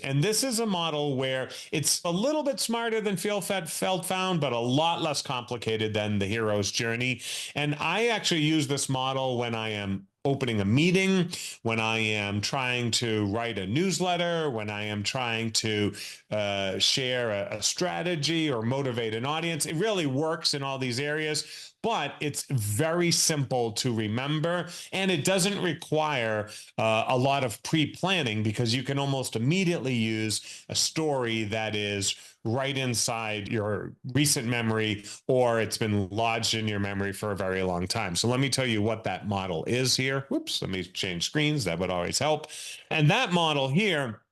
And this is a model where it's a little bit smarter than Feel Felt Found, but a lot less complicated than the hero's journey. And I actually use this model when I am opening a meeting, when I am trying to write a newsletter, when I am trying to share a strategy or motivate an audience. It really works in all these areas, but it's very simple to remember, and it doesn't require a lot of pre-planning because you can almost immediately use a story that is right inside your recent memory, or it's been lodged in your memory for a very long time. So let me tell you what that model is here. Whoops, let me change screens. That would always help. And that model here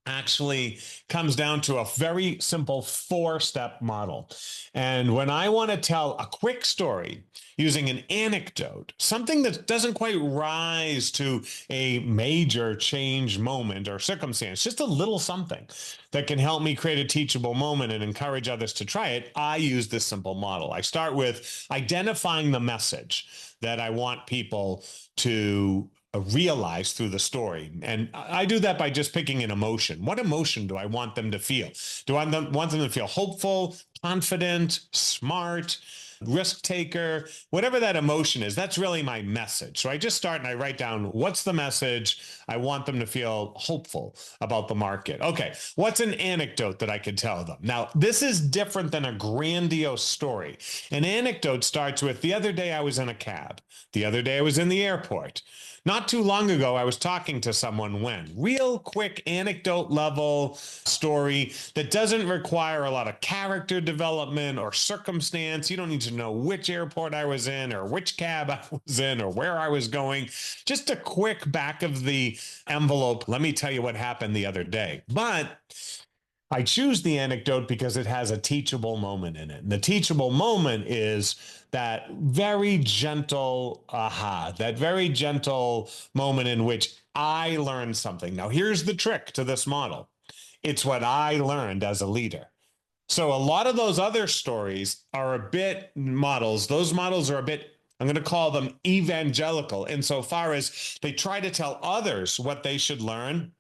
actually comes down to a very simple 4-step model. And when I want to tell a quick story using an anecdote, something that doesn't quite rise to a major change moment or circumstance, just a little something that can help me create a teachable moment and encourage others to try it, I use this simple model. I start with identifying the message that I want people to realize through the story. And I do that by just picking an emotion. What emotion do I want them to feel? Do I want them to feel hopeful, confident, smart, risk taker, whatever that emotion is? That's really my message. So I just start and I write down, what's the message? I want them to feel hopeful about the market. Okay, what's an anecdote that I could tell them? Now, this is different than a grandiose story. An anecdote starts with, the other day I was in a cab. The other day I was in the airport. Not too long ago, I was talking to someone when. Real quick anecdote level story that doesn't require a lot of character development or circumstance. You don't need to know which airport I was in or which cab I was in or where I was going. Just a quick back of the envelope. Let me tell you what happened the other day. But I choose the anecdote because it has a teachable moment in it. And the teachable moment is that very gentle aha, that very gentle moment in which I learned something. Now, here's the trick to this model. It's what I learned as a leader. So a lot of those other stories are a bit models. Those models are a bit, I'm going to call them evangelical insofar as they try to tell others what they should learn.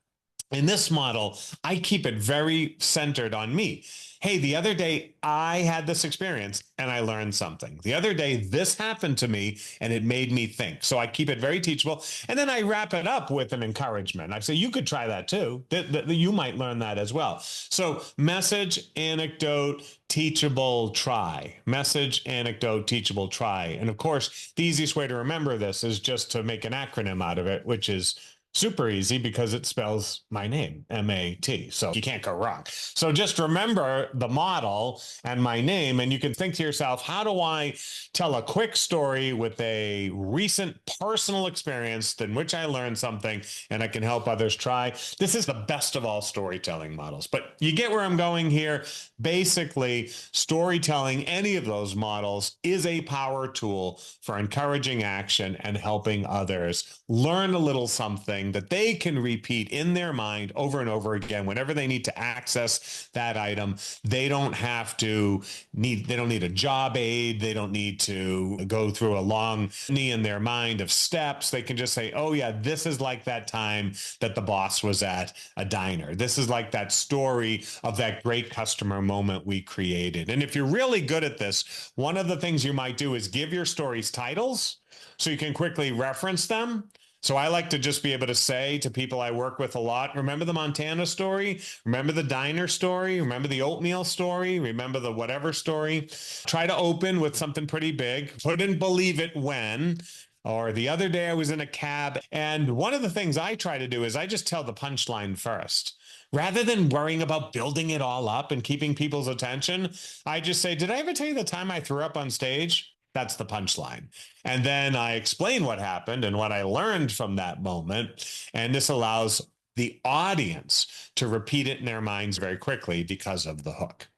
In this model, I keep it very centered on me. Hey, the other day I had this experience and I learned something. The other day this happened to me and it made me think. So I keep it very teachable. And then I wrap it up with an encouragement. I say, you could try that too. You might learn that as well. So message, anecdote, teachable, try. Message, anecdote, teachable, try. And of course, the easiest way to remember this is just to make an acronym out of it, which is super easy because it spells my name, M-A-T. So you can't go wrong. So just remember the model and my name, and you can think to yourself, how do I tell a quick story with a recent personal experience in which I learned something and I can help others try? This is the best of all storytelling models. But you get where I'm going here. Basically, storytelling, any of those models, is a power tool for encouraging action and helping others learn a little something that they can repeat in their mind over and over again whenever they need to access that item. They don't need a job aid. They don't need to go through a long knee in their mind of steps. They can just say, oh yeah, this is like that time that the boss was at a diner. This is like that story of that great customer moment we created. And if you're really good at this, one of the things you might do is give your stories titles so you can quickly reference them. So I like to just be able to say to people I work with a lot, remember the Montana story? Remember the diner story? Remember the oatmeal story? Remember the whatever story? Try to open with something pretty big. Put in believe it when. Or the other day I was in a cab. And one of the things I try to do is I just tell the punchline first. Rather than worrying about building it all up and keeping people's attention, I just say, did I ever tell you the time I threw up on stage? That's the punchline. And then I explain what happened and what I learned from that moment. And this allows the audience to repeat it in their minds very quickly because of the hook.